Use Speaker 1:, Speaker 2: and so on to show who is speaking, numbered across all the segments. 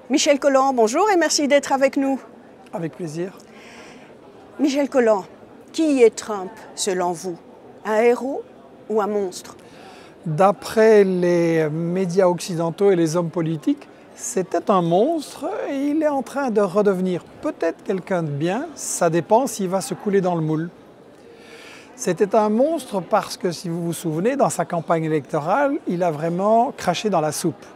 Speaker 1: Michel Colland, bonjour et merci d'être avec nous.
Speaker 2: Avec plaisir.
Speaker 1: Michel Colland, qui est Trump selon vous? Un héros ou un monstre?
Speaker 2: D'après les médias occidentaux et les hommes politiques, c'était un monstre et il est en train de redevenir peut-être quelqu'un de bien, ça dépend s'il va se couler dans le moule. C'était un monstre parce que, si vous vous souvenez, dans sa campagne électorale, il a vraiment craché dans la soupe.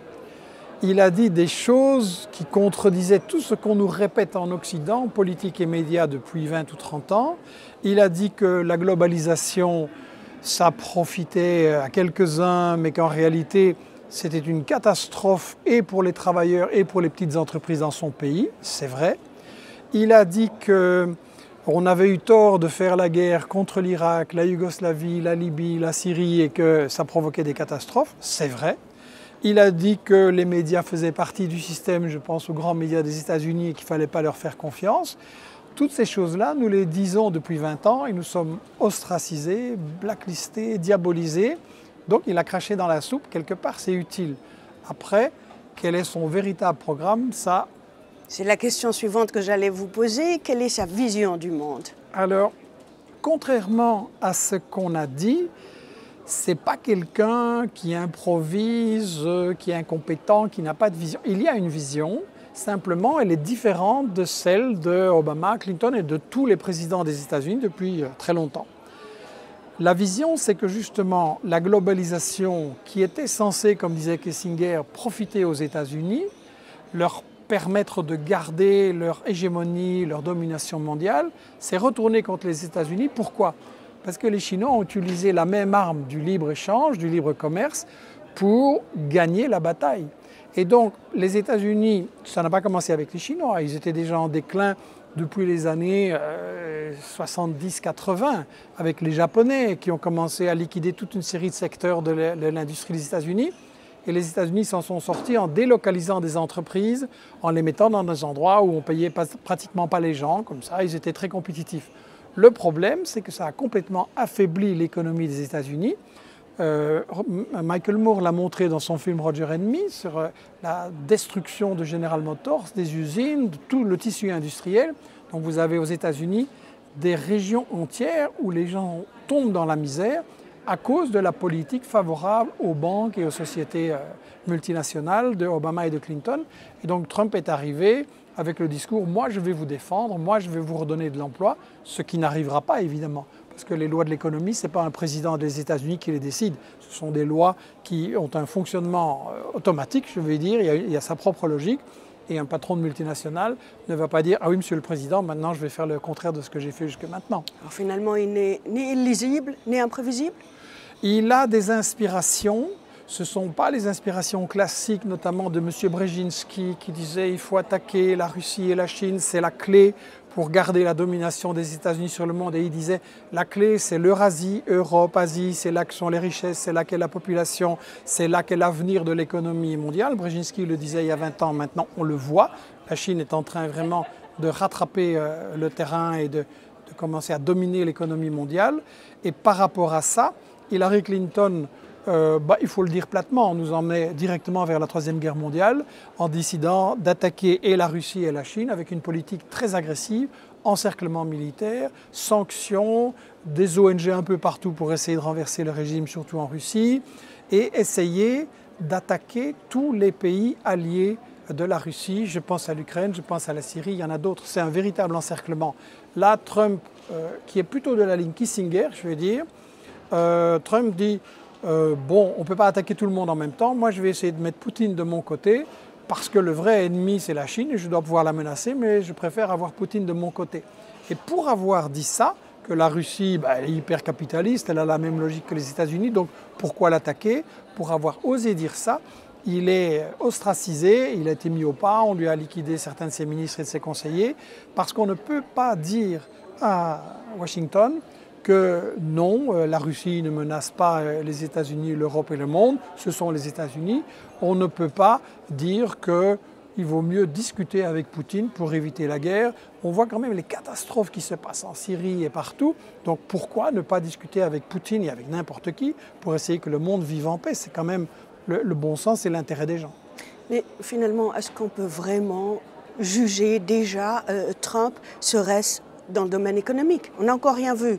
Speaker 2: Il a dit des choses qui contredisaient tout ce qu'on nous répète en Occident, politique et médias, depuis 20 ou 30 ans. Il a dit que la globalisation, ça profitait à quelques-uns, mais qu'en réalité, c'était une catastrophe et pour les travailleurs et pour les petites entreprises dans son pays. C'est vrai. Il a dit qu'on avait eu tort de faire la guerre contre l'Irak, la Yougoslavie, la Libye, la Syrie et que ça provoquait des catastrophes. C'est vrai. Il a dit que les médias faisaient partie du système, je pense aux grands médias des États-Unis, et qu'il ne fallait pas leur faire confiance. Toutes ces choses-là, nous les disons depuis 20 ans et nous sommes ostracisés, blacklistés, diabolisés. Donc il a craché dans la soupe, quelque part c'est utile. Après, quel est son véritable programme, ça...
Speaker 1: C'est la question suivante que j'allais vous poser. Quelle est sa vision du monde?
Speaker 2: Alors, contrairement à ce qu'on a dit, c'est pas quelqu'un qui improvise, qui est incompétent, qui n'a pas de vision. Il y a une vision, simplement elle est différente de celle de Obama, Clinton et de tous les présidents des États-Unis depuis très longtemps. La vision, c'est que justement la globalisation qui était censée, comme disait Kissinger, profiter aux États-Unis, leur permettre de garder leur hégémonie, leur domination mondiale, s'est retournée contre les États-Unis. Pourquoi ? Parce que les Chinois ont utilisé la même arme du libre-échange, du libre-commerce, pour gagner la bataille. Et donc, les États-Unis, ça n'a pas commencé avec les Chinois, ils étaient déjà en déclin depuis les années 70-80, avec les Japonais qui ont commencé à liquider toute une série de secteurs de l'industrie des États-Unis. Et les États-Unis s'en sont sortis en délocalisant des entreprises, en les mettant dans des endroits où on ne payait pratiquement pas les gens, comme ça, ils étaient très compétitifs. Le problème, c'est que ça a complètement affaibli l'économie des États-Unis. Michael Moore l'a montré dans son film Roger and Me sur la destruction de General Motors, des usines, de tout le tissu industriel. Donc vous avez aux États-Unis des régions entières où les gens tombent dans la misère à cause de la politique favorable aux banques et aux sociétés multinationales de Obama et de Clinton. Et donc Trump est arrivé avec le discours « moi je vais vous défendre, moi je vais vous redonner de l'emploi », ce qui n'arrivera pas évidemment, parce que les lois de l'économie, ce n'est pas un président des États-Unis qui les décide, ce sont des lois qui ont un fonctionnement automatique, je vais dire, il y a sa propre logique, et un patron de multinationale ne va pas dire « ah oui monsieur le président, maintenant je vais faire le contraire de ce que j'ai fait jusque maintenant ».
Speaker 1: Alors finalement, il n'est ni illisible, ni imprévisible?
Speaker 2: Il a des inspirations. Ce ne sont pas les inspirations classiques, notamment de M. Brzezinski, qui disait qu'il faut attaquer la Russie et la Chine, c'est la clé pour garder la domination des États-Unis sur le monde. Et il disait la clé, c'est l'Eurasie, Europe, Asie, c'est là que sont les richesses, c'est là qu'est la population, c'est là qu'est l'avenir de l'économie mondiale. Brzezinski le disait il y a 20 ans, maintenant on le voit. La Chine est en train vraiment de rattraper le terrain et de commencer à dominer l'économie mondiale. Et par rapport à ça, Hillary Clinton, il faut le dire platement, nous emmenait directement vers la Troisième Guerre mondiale en décidant d'attaquer et la Russie et la Chine avec une politique très agressive, encerclement militaire, sanctions, des ONG un peu partout pour essayer de renverser le régime, surtout en Russie, et essayer d'attaquer tous les pays alliés de la Russie. Je pense à l'Ukraine, je pense à la Syrie, il y en a d'autres. C'est un véritable encerclement. Là, Trump, qui est plutôt de la ligne Kissinger, je veux dire, Trump dit bon, on ne peut pas attaquer tout le monde en même temps, moi je vais essayer de mettre Poutine de mon côté parce que le vrai ennemi c'est la Chine et je dois pouvoir la menacer, mais je préfère avoir Poutine de mon côté. Et pour avoir dit ça, que la Russie elle est hyper capitaliste, elle a la même logique que les États-Unis, donc pourquoi l'attaquer? Pour avoir osé dire ça, il est ostracisé, il a été mis au pas, on lui a liquidé certains de ses ministres et de ses conseillers, parce qu'on ne peut pas dire à Washington que non, la Russie ne menace pas les États-Unis, l'Europe et le monde, ce sont les États-Unis. On ne peut pas dire qu'il vaut mieux discuter avec Poutine pour éviter la guerre. On voit quand même les catastrophes qui se passent en Syrie et partout. Donc pourquoi ne pas discuter avec Poutine et avec n'importe qui pour essayer que le monde vive en paix? C'est quand même le bon sens et l'intérêt des gens.
Speaker 1: Mais finalement, est-ce qu'on peut vraiment juger déjà Trump, serait-ce dans le domaine économique? On n'a encore rien vu.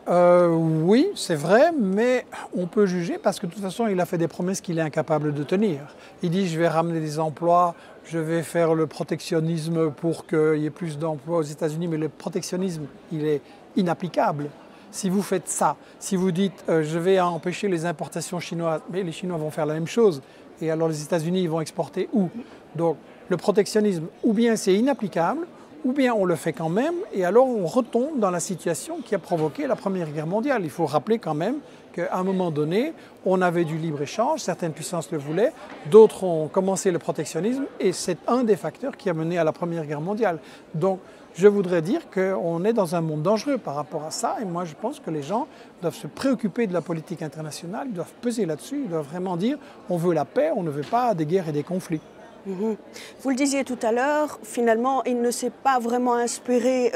Speaker 2: Oui, c'est vrai, mais on peut juger parce que de toute façon, il a fait des promesses qu'il est incapable de tenir. Il dit, je vais ramener des emplois, je vais faire le protectionnisme pour qu'il y ait plus d'emplois aux États-Unis, mais le protectionnisme, il est inapplicable. Si vous faites ça, si vous dites, je vais empêcher les importations chinoises, mais les Chinois vont faire la même chose, et alors les États-Unis, ils vont exporter où? Donc, le protectionnisme, ou bien c'est inapplicable, ou bien on le fait quand même, et alors on retombe dans la situation qui a provoqué la Première Guerre mondiale. Il faut rappeler quand même qu'à un moment donné, on avait du libre-échange, certaines puissances le voulaient, d'autres ont commencé le protectionnisme, et c'est un des facteurs qui a mené à la Première Guerre mondiale. Donc je voudrais dire qu'on est dans un monde dangereux par rapport à ça, et moi je pense que les gens doivent se préoccuper de la politique internationale, ils doivent peser là-dessus, ils doivent vraiment dire on veut la paix, on ne veut pas des guerres et des conflits.
Speaker 1: Vous le disiez tout à l'heure, finalement, il ne s'est pas vraiment inspiré,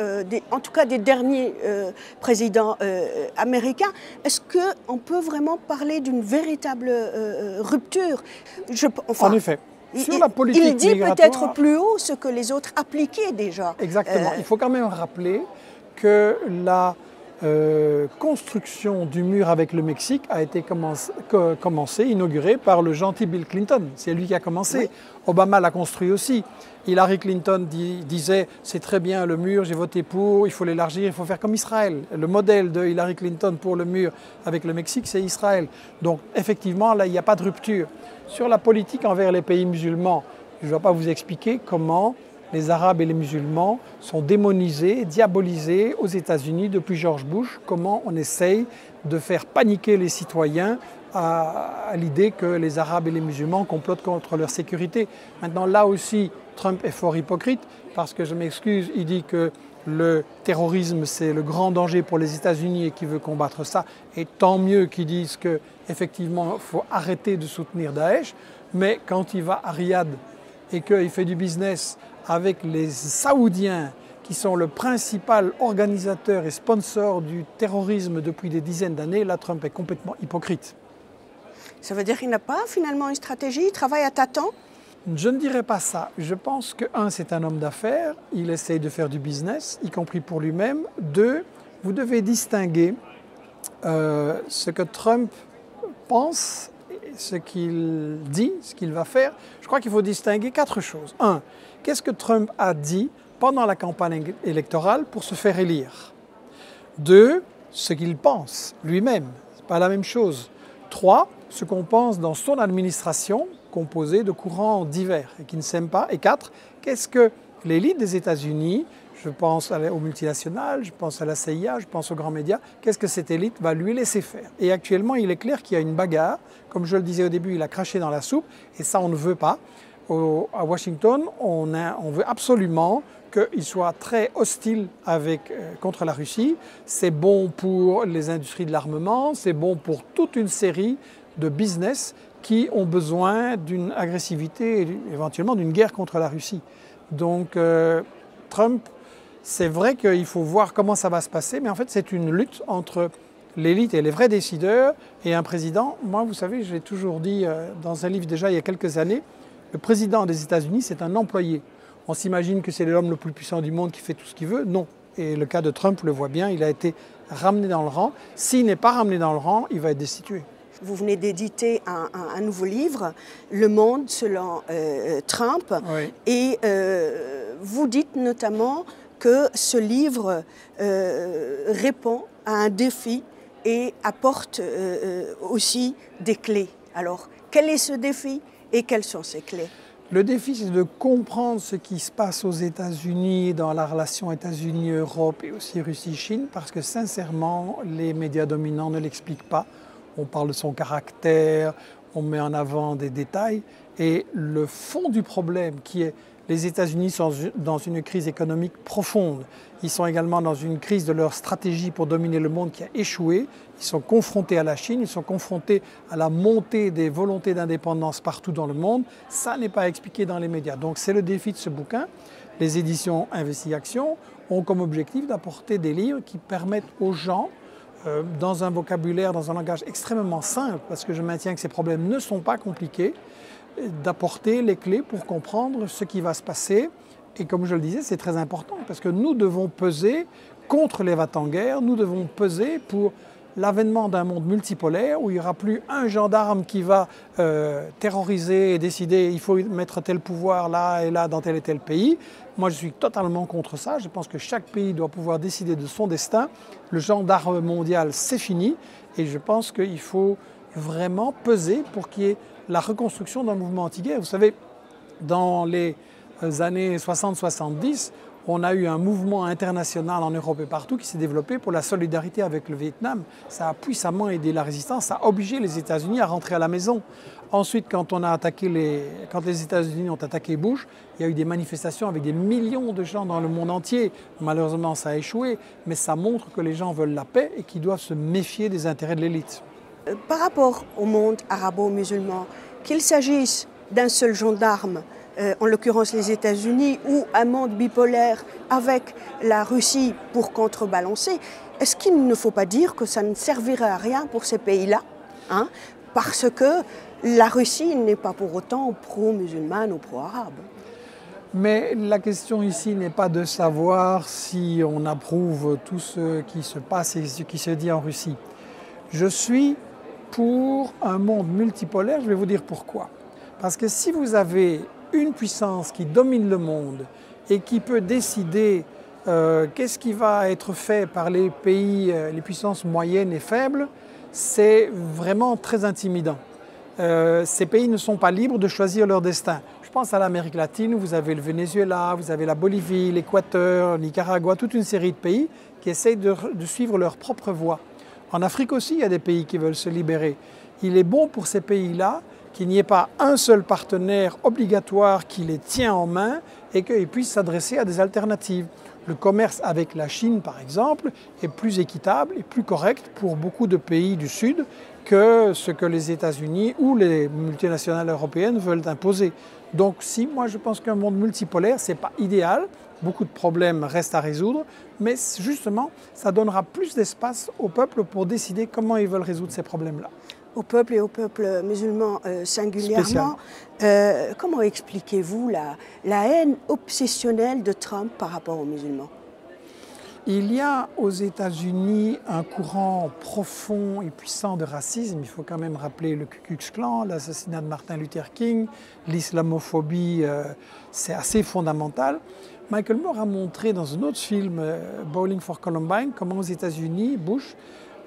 Speaker 1: en tout cas des derniers présidents américains. Est-ce qu'on peut vraiment parler d'une véritable rupture?
Speaker 2: En effet. Sur la politique
Speaker 1: il dit
Speaker 2: migratoire,
Speaker 1: peut-être plus haut ce que les autres appliquaient déjà.
Speaker 2: Exactement. Il faut quand même rappeler que la construction du mur avec le Mexique a été inaugurée par le gentil Bill Clinton. C'est lui qui a commencé. Oui. Obama l'a construit aussi. Hillary Clinton disait « c'est très bien le mur, j'ai voté pour, il faut l'élargir, il faut faire comme Israël ». Le modèle de Hillary Clinton pour le mur avec le Mexique, c'est Israël. Donc effectivement, là, il n'y a pas de rupture. Sur la politique envers les pays musulmans, je ne vais pas vous expliquer comment les Arabes et les musulmans sont démonisés, diabolisés aux États-Unis depuis George Bush, comment on essaye de faire paniquer les citoyens à l'idée que les Arabes et les musulmans complotent contre leur sécurité. Maintenant, là aussi, Trump est fort hypocrite parce que, je m'excuse, il dit que le terrorisme, c'est le grand danger pour les États-Unis et qu'il veut combattre ça. Et tant mieux qu'ils disent qu'effectivement, il faut arrêter de soutenir Daesh. Mais quand il va à Riyad et qu'il fait du business avec les Saoudiens, qui sont le principal organisateur et sponsor du terrorisme depuis des dizaines d'années, là, Trump est complètement hypocrite.
Speaker 1: Ça veut dire qu'il n'a pas finalement une stratégie, il travaille à tâtons?
Speaker 2: Je ne dirais pas ça. Je pense que, un, c'est un homme d'affaires, il essaye de faire du business, y compris pour lui-même. Deux, vous devez distinguer ce que Trump pense, ce qu'il dit, ce qu'il va faire. Je crois qu'il faut distinguer quatre choses. Un, qu'est-ce que Trump a dit pendant la campagne électorale pour se faire élire? Deux, ce qu'il pense lui-même. Ce n'est pas la même chose. Trois, ce qu'on pense dans son administration, composée de courants divers et qui ne s'aiment pas. Et quatre, qu'est-ce que l'élite des États-Unis, je pense aux multinationales, je pense à la CIA, je pense aux grands médias, qu'est-ce que cette élite va lui laisser faire? Et actuellement, il est clair qu'il y a une bagarre. Comme je le disais au début, il a craché dans la soupe et ça, on ne veut pas. À Washington, on veut absolument qu'il soit très hostile contre la Russie. C'est bon pour les industries de l'armement, c'est bon pour toute une série de business qui ont besoin d'une agressivité et éventuellement d'une guerre contre la Russie. Donc Trump, c'est vrai qu'il faut voir comment ça va se passer, mais en fait c'est une lutte entre l'élite et les vrais décideurs et un président. Moi, vous savez, je l'ai toujours dit dans un livre déjà il y a quelques années, le président des États-Unis, c'est un employé. On s'imagine que c'est l'homme le plus puissant du monde qui fait tout ce qu'il veut. Non. Et le cas de Trump le voit bien, il a été ramené dans le rang. S'il n'est pas ramené dans le rang, il va être destitué.
Speaker 1: Vous venez d'éditer un nouveau livre, Le Monde selon Trump.
Speaker 2: Oui.
Speaker 1: Et vous dites notamment que ce livre répond à un défi et apporte aussi des clés. Alors, quel est ce défi et quelles sont ces clés?
Speaker 2: Le défi, c'est de comprendre ce qui se passe aux États-Unis, dans la relation États-Unis-Europe et aussi Russie-Chine, parce que sincèrement, les médias dominants ne l'expliquent pas. On parle de son caractère, on met en avant des détails. Et le fond du problème, qui est les États-Unis sont dans une crise économique profonde. Ils sont également dans une crise de leur stratégie pour dominer le monde qui a échoué. Ils sont confrontés à la Chine, ils sont confrontés à la montée des volontés d'indépendance partout dans le monde. Ça n'est pas expliqué dans les médias. Donc c'est le défi de ce bouquin. Les éditions Investigation ont comme objectif d'apporter des livres qui permettent aux gens, dans un vocabulaire, dans un langage extrêmement simple, parce que je maintiens que ces problèmes ne sont pas compliqués, d'apporter les clés pour comprendre ce qui va se passer. Et comme je le disais, c'est très important parce que nous devons peser contre les va-t-en-guerre, nous devons peser pour l'avènement d'un monde multipolaire où il n'y aura plus un gendarme qui va terroriser et décider il faut mettre tel pouvoir là et là dans tel et tel pays. Moi, je suis totalement contre ça. Je pense que chaque pays doit pouvoir décider de son destin. Le gendarme mondial, c'est fini. Et je pense qu'il faut vraiment peser pour qu'il y ait la reconstruction d'un mouvement anti-guerre. Vous savez, dans les années 60-70, on a eu un mouvement international en Europe et partout qui s'est développé pour la solidarité avec le Vietnam. Ça a puissamment aidé la résistance, ça a obligé les États-Unis à rentrer à la maison. Ensuite, quand les États-Unis ont attaqué Bush, il y a eu des manifestations avec des millions de gens dans le monde entier. Malheureusement, ça a échoué, mais ça montre que les gens veulent la paix et qu'ils doivent se méfier des intérêts de l'élite.
Speaker 1: Par rapport au monde arabo-musulman, qu'il s'agisse d'un seul gendarme, en l'occurrence les États-Unis, ou un monde bipolaire avec la Russie pour contrebalancer, est-ce qu'il ne faut pas dire que ça ne servirait à rien pour ces pays-là, hein, parce que la Russie n'est pas pour autant pro-musulmane ou pro-arabe?
Speaker 2: Mais la question ici n'est pas de savoir si on approuve tout ce qui se passe et ce qui se dit en Russie. Je suis pour un monde multipolaire, je vais vous dire pourquoi. Parce que si vous avez une puissance qui domine le monde et qui peut décider qu'est-ce qui va être fait par les pays, les puissances moyennes et faibles, c'est vraiment très intimidant. Ces pays ne sont pas libres de choisir leur destin. Je pense à l'Amérique latine où vous avez le Venezuela, vous avez la Bolivie, l'Équateur, le Nicaragua, toute une série de pays qui essayent de suivre leur propre voie. En Afrique aussi, il y a des pays qui veulent se libérer. Il est bon pour ces pays-là qu'il n'y ait pas un seul partenaire obligatoire qui les tient en main et qu'ils puissent s'adresser à des alternatives. Le commerce avec la Chine, par exemple, est plus équitable et plus correct pour beaucoup de pays du Sud que ce que les États-Unis ou les multinationales européennes veulent imposer. Donc si, moi je pense qu'un monde multipolaire, ce n'est pas idéal, beaucoup de problèmes restent à résoudre, mais justement, ça donnera plus d'espace au peuple pour décider comment ils veulent résoudre ces problèmes-là.
Speaker 1: Au peuple et au peuple musulman singulièrement, comment expliquez-vous la haine obsessionnelle de Trump par rapport aux musulmans?
Speaker 2: Il y a aux États-Unis un courant profond et puissant de racisme. Il faut quand même rappeler le Ku Klux Klan, l'assassinat de Martin Luther King, l'islamophobie, c'est assez fondamental. Michael Moore a montré dans un autre film, Bowling for Columbine, comment aux États-Unis, Bush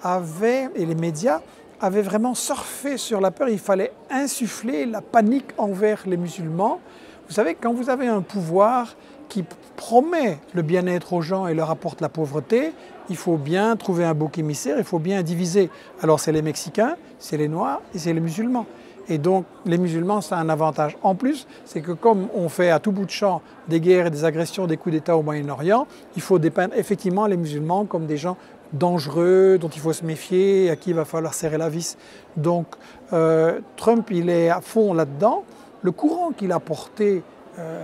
Speaker 2: et les médias avaient vraiment surfé sur la peur. Il fallait insuffler la panique envers les musulmans. Vous savez, quand vous avez un pouvoir qui promet le bien-être aux gens et leur apporte la pauvreté, il faut bien trouver un bouc émissaire, il faut bien diviser. Alors c'est les Mexicains, c'est les Noirs et c'est les musulmans. Et donc les musulmans, ça a un avantage en plus, c'est que comme on fait à tout bout de champ des guerres et des agressions, des coups d'État au Moyen-Orient, il faut dépeindre effectivement les musulmans comme des gens dangereux, dont il faut se méfier, à qui il va falloir serrer la vis. Donc Trump, il est à fond là-dedans. Le courant qu'il a porté,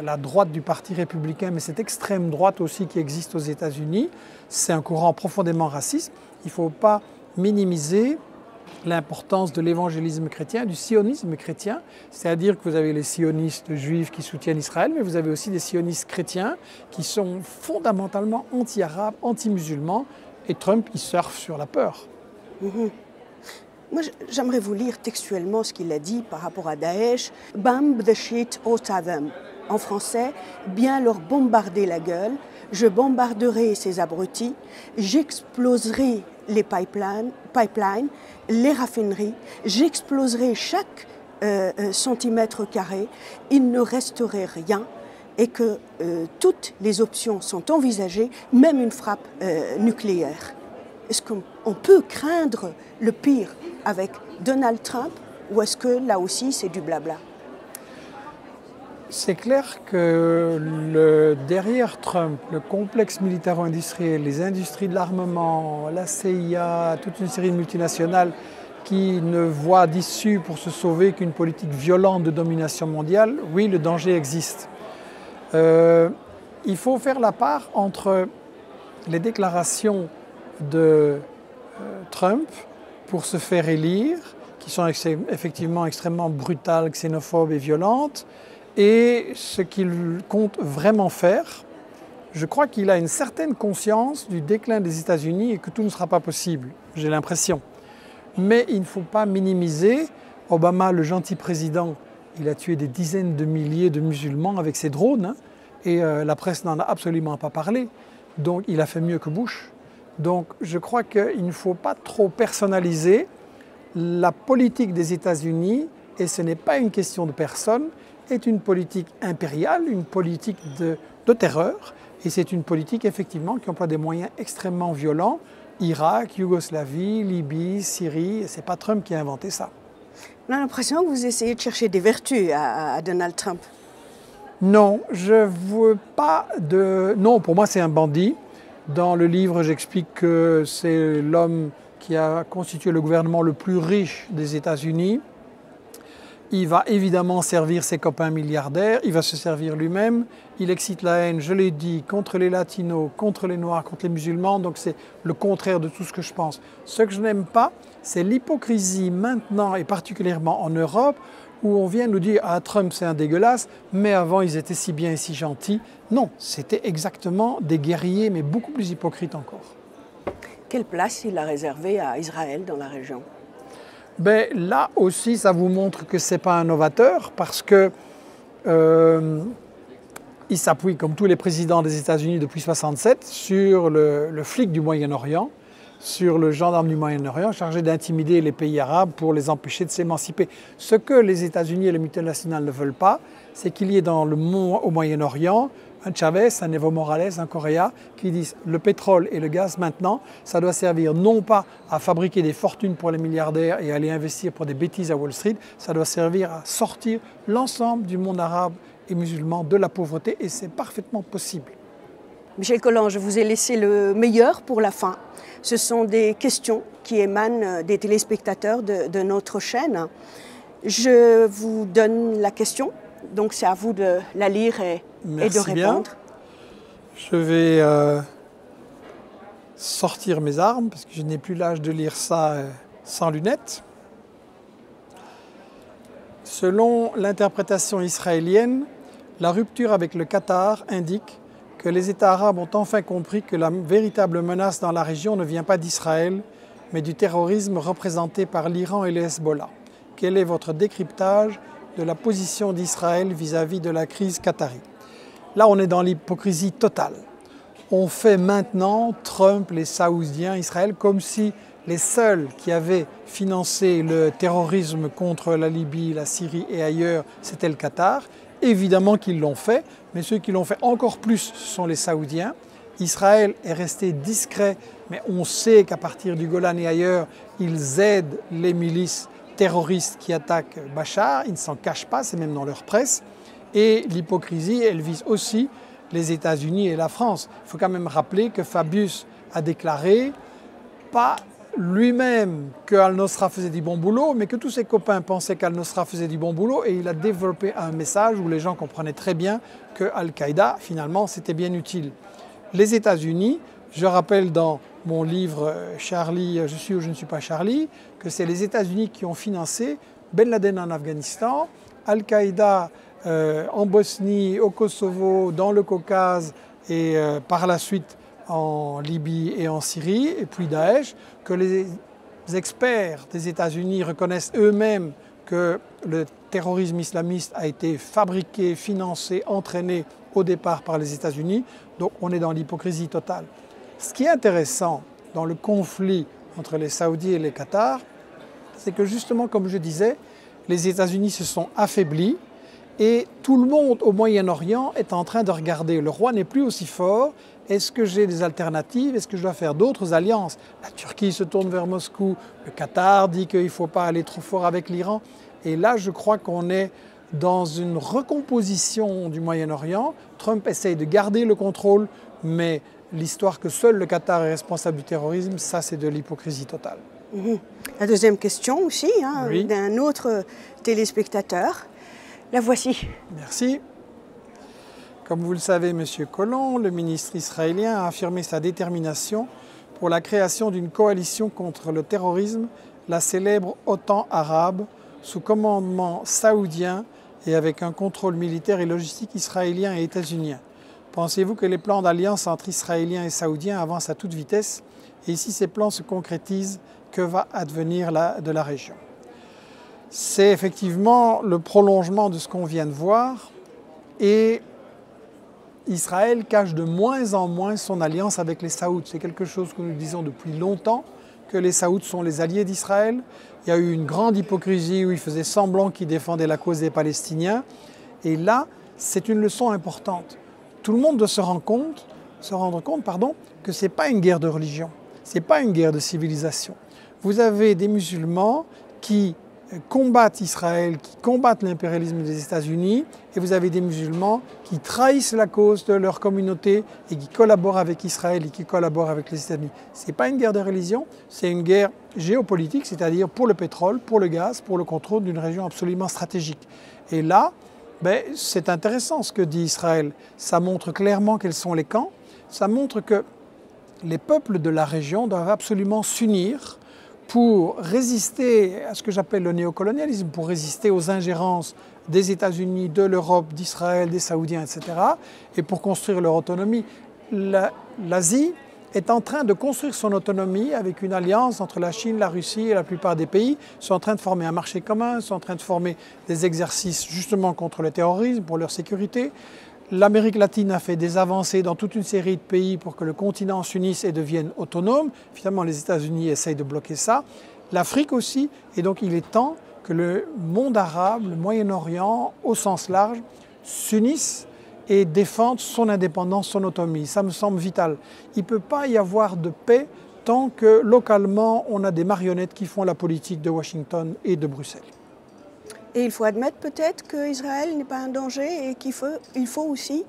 Speaker 2: la droite du Parti républicain, mais cette extrême droite aussi qui existe aux États-Unis, c'est un courant profondément raciste. Il ne faut pas minimiser l'importance de l'évangélisme chrétien, du sionisme chrétien, c'est-à-dire que vous avez les sionistes juifs qui soutiennent Israël, mais vous avez aussi des sionistes chrétiens qui sont fondamentalement anti-arabes, anti-musulmans, et Trump, il surfe sur la peur.
Speaker 1: Moi, j'aimerais vous lire textuellement ce qu'il a dit par rapport à Daesh. « Bomb the shit out of them ». En français, bien leur bombarder la gueule, je bombarderai ces abrutis, j'exploserai les pipelines, les raffineries, j'exploserai chaque centimètre carré, il ne resterait rien et que toutes les options sont envisagées, même une frappe nucléaire. Est-ce qu'on peut craindre le pire avec Donald Trump ou est-ce que là aussi c'est du blabla?
Speaker 2: C'est clair que derrière Trump, le complexe militaro-industriel, les industries de l'armement, la CIA, toute une série de multinationales qui ne voient d'issue pour se sauver qu'une politique violente de domination mondiale, oui, le danger existe. Il faut faire la part entre les déclarations de Trump pour se faire élire, qui sont effectivement extrêmement brutales, xénophobes et violentes, et ce qu'il compte vraiment faire. Je crois qu'il a une certaine conscience du déclin des États-Unis et que tout ne sera pas possible, j'ai l'impression. Mais il ne faut pas minimiser. Obama, le gentil président, il a tué des dizaines de milliers de musulmans avec ses drones, hein, et la presse n'en a absolument pas parlé. Donc il a fait mieux que Bush. Donc je crois qu'il ne faut pas trop personnaliser la politique des États-Unis, et ce n'est pas une question de personne, est une politique impériale, une politique de terreur, et c'est une politique effectivement qui emploie des moyens extrêmement violents. Irak, Yougoslavie, Libye, Syrie, et ce n'est pas Trump qui a inventé ça.
Speaker 1: On a l'impression que vous essayez de chercher des vertus à Donald Trump.
Speaker 2: Non, je ne veux pas de... Non, pour moi c'est un bandit. Dans le livre, j'explique que c'est l'homme qui a constitué le gouvernement le plus riche des États-Unis. Il va évidemment servir ses copains milliardaires, il va se servir lui-même. Il excite la haine, je l'ai dit, contre les latinos, contre les noirs, contre les musulmans. Donc c'est le contraire de tout ce que je pense. Ce que je n'aime pas, c'est l'hypocrisie maintenant, et particulièrement en Europe, où on vient nous dire « Ah, Trump, c'est un dégueulasse, mais avant, ils étaient si bien et si gentils. » Non, c'était exactement des guerriers, mais beaucoup plus hypocrites encore.
Speaker 1: Quelle place il a réservée à Israël dans la région?
Speaker 2: Ben, là aussi, ça vous montre que ce n'est pas un novateur, parce que il s'appuie, comme tous les présidents des États-Unis depuis 1967, sur le flic du Moyen-Orient, sur le gendarme du Moyen-Orient chargé d'intimider les pays arabes pour les empêcher de s'émanciper. Ce que les États-Unis et les multinationales ne veulent pas, c'est qu'il y ait au Moyen-Orient un Chavez, un Evo Morales, un Correa, qui disent le pétrole et le gaz maintenant, ça doit servir non pas à fabriquer des fortunes pour les milliardaires et à les investir pour des bêtises à Wall Street, ça doit servir à sortir l'ensemble du monde arabe et musulman de la pauvreté, et c'est parfaitement possible.
Speaker 1: Michel Colland, je vous ai laissé le meilleur pour la fin. Ce sont des questions qui émanent des téléspectateurs de notre chaîne. Je vous donne la question, donc c'est à vous de la lire et de répondre.
Speaker 2: Bien. Je vais sortir mes armes parce que je n'ai plus l'âge de lire ça sans lunettes. Selon l'interprétation israélienne, la rupture avec le Qatar indique que les États arabes ont enfin compris que la véritable menace dans la région ne vient pas d'Israël, mais du terrorisme représenté par l'Iran et le Hezbollah. Quel est votre décryptage de la position d'Israël vis-à-vis de la crise qatari? Là, on est dans l'hypocrisie totale. On fait maintenant Trump, les Saoudiens, Israël, comme si les seuls qui avaient financé le terrorisme contre la Libye, la Syrie et ailleurs, c'était le Qatar. Évidemment qu'ils l'ont fait, mais ceux qui l'ont fait encore plus sont les Saoudiens. Israël est resté discret, mais on sait qu'à partir du Golan et ailleurs, ils aident les milices terroristes qui attaquent Bachar. Ils ne s'en cachent pas, c'est même dans leur presse. Et l'hypocrisie, elle vise aussi les États-Unis et la France. Il faut quand même rappeler que Fabius a déclaré, pas lui-même que Al-Nosra faisait du bon boulot, mais que tous ses copains pensaient qu'Al-Nosra faisait du bon boulot, et il a développé un message où les gens comprenaient très bien que Al-Qaïda, finalement, c'était bien utile. Les États-Unis, je rappelle dans mon livre « Charlie, je suis ou je ne suis pas Charlie », que c'est les États-Unis qui ont financé Ben Laden en Afghanistan, Al-Qaïda en Bosnie, au Kosovo, dans le Caucase et par la suite en Libye et en Syrie, et puis Daesh, que les experts des États-Unis reconnaissent eux-mêmes que le terrorisme islamiste a été fabriqué, financé, entraîné au départ par les États-Unis. Donc on est dans l'hypocrisie totale. Ce qui est intéressant dans le conflit entre les Saoudiens et les Qatars, c'est que justement, comme je disais, les États-Unis se sont affaiblis et tout le monde au Moyen-Orient est en train de regarder. Le roi n'est plus aussi fort. Est-ce que j'ai des alternatives? Est-ce que je dois faire d'autres alliances? La Turquie se tourne vers Moscou. Le Qatar dit qu'il ne faut pas aller trop fort avec l'Iran. Et là, je crois qu'on est dans une recomposition du Moyen-Orient. Trump essaye de garder le contrôle, mais l'histoire que seul le Qatar est responsable du terrorisme, ça c'est de l'hypocrisie totale.
Speaker 1: La deuxième question aussi,
Speaker 2: oui.
Speaker 1: D'un autre téléspectateur. La voici.
Speaker 2: Merci. Comme vous le savez, M. Colland, le ministre israélien a affirmé sa détermination pour la création d'une coalition contre le terrorisme, la célèbre OTAN arabe, sous commandement saoudien et avec un contrôle militaire et logistique israélien et états-unien. Pensez-vous que les plans d'alliance entre Israéliens et Saoudiens avancent à toute vitesse? Et si ces plans se concrétisent, que va advenir de la région? C'est effectivement le prolongement de ce qu'on vient de voir. Et Israël cache de moins en moins son alliance avec les Saouds. C'est quelque chose que nous disons depuis longtemps, que les Saouds sont les alliés d'Israël. Il y a eu une grande hypocrisie où ils faisaient semblant qu'ils défendaient la cause des Palestiniens. Et là, c'est une leçon importante. Tout le monde doit se rendre compte que ce n'est pas une guerre de religion, ce n'est pas une guerre de civilisation. Vous avez des musulmans qui combattent Israël, qui combattent l'impérialisme des États-Unis, et vous avez des musulmans qui trahissent la cause de leur communauté et qui collaborent avec Israël et qui collaborent avec les États-Unis. Ce n'est pas une guerre de religion, c'est une guerre géopolitique, c'est-à-dire pour le pétrole, pour le gaz, pour le contrôle d'une région absolument stratégique. Et là, c'est intéressant ce que dit Israël. Ça montre clairement quels sont les camps. Ça montre que les peuples de la région doivent absolument s'unir pour résister à ce que j'appelle le néocolonialisme, pour résister aux ingérences des États-Unis, de l'Europe, d'Israël, des Saoudiens, etc., et pour construire leur autonomie. L'Asie est en train de construire son autonomie avec une alliance entre la Chine, la Russie et la plupart des pays. Ils sont en train de former un marché commun, ils sont en train de former des exercices justement contre le terrorisme, pour leur sécurité. L'Amérique latine a fait des avancées dans toute une série de pays pour que le continent s'unisse et devienne autonome. Finalement, les États-Unis essayent de bloquer ça. L'Afrique aussi. Et donc, il est temps que le monde arabe, le Moyen-Orient, au sens large, s'unissent et défendent son indépendance, son autonomie. Ça me semble vital. Il ne peut pas y avoir de paix tant que localement, on a des marionnettes qui font la politique de Washington et de Bruxelles.
Speaker 1: Et il faut admettre peut-être qu'Israël n'est pas un danger et qu'il faut aussi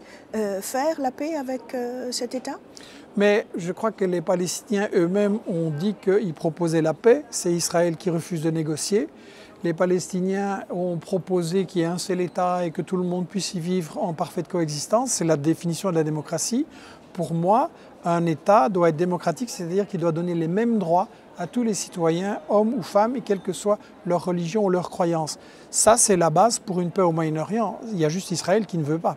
Speaker 1: faire la paix avec cet État?
Speaker 2: Mais je crois que les Palestiniens eux-mêmes ont dit qu'ils proposaient la paix. C'est Israël qui refuse de négocier. Les Palestiniens ont proposé qu'il y ait un seul État et que tout le monde puisse y vivre en parfaite coexistence. C'est la définition de la démocratie. Pour moi, un État doit être démocratique, c'est-à-dire qu'il doit donner les mêmes droits à tous les citoyens, hommes ou femmes, et quelle que soit leur religion ou leur croyance. Ça, c'est la base pour une paix au Moyen-Orient. Il y a juste Israël qui ne veut pas.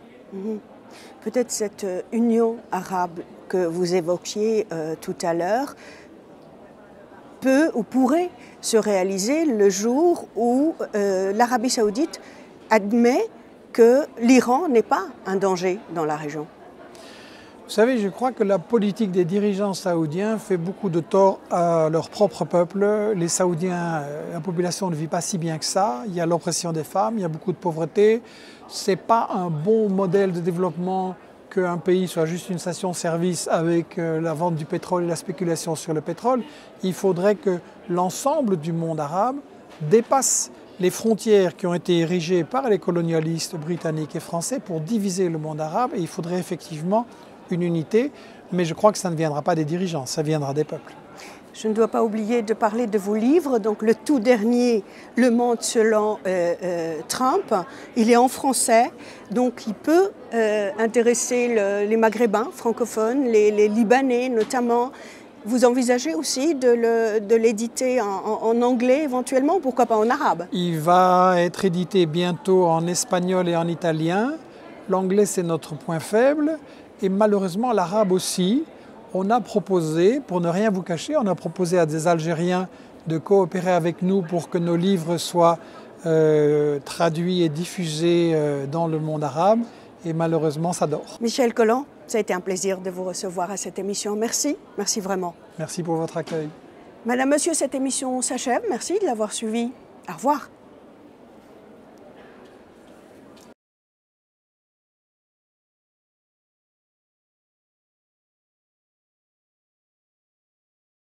Speaker 1: Peut-être cette union arabe que vous évoquiez tout à l'heure peut ou pourrait se réaliser le jour où l'Arabie saoudite admet que l'Iran n'est pas un danger dans la région.
Speaker 2: Vous savez, je crois que la politique des dirigeants saoudiens fait beaucoup de tort à leur propre peuple. Les Saoudiens, la population ne vit pas si bien que ça. Il y a l'oppression des femmes, il y a beaucoup de pauvreté. Ce n'est pas un bon modèle de développement qu'un pays soit juste une station-service avec la vente du pétrole et la spéculation sur le pétrole. Il faudrait que l'ensemble du monde arabe dépasse les frontières qui ont été érigées par les colonialistes britanniques et français pour diviser le monde arabe. Et il faudrait effectivement une unité, mais je crois que ça ne viendra pas des dirigeants, ça viendra des peuples.
Speaker 1: Je ne dois pas oublier de parler de vos livres. Donc le tout dernier, Le Monde selon Trump, il est en français, donc il peut intéresser les Maghrébins francophones, les Libanais notamment. Vous envisagez aussi de l'éditer en anglais éventuellement, pourquoi pas en arabe?
Speaker 2: Il va être édité bientôt en espagnol et en italien. L'anglais, c'est notre point faible. Et malheureusement, l'arabe aussi. On a proposé, pour ne rien vous cacher, on a proposé à des Algériens de coopérer avec nous pour que nos livres soient traduits et diffusés dans le monde arabe. Et malheureusement, ça dort.
Speaker 1: Michel Collant, ça a été un plaisir de vous recevoir à cette émission. Merci, merci vraiment.
Speaker 2: Merci pour votre accueil.
Speaker 1: Madame, Monsieur, cette émission s'achève. Merci de l'avoir suivie. Au revoir.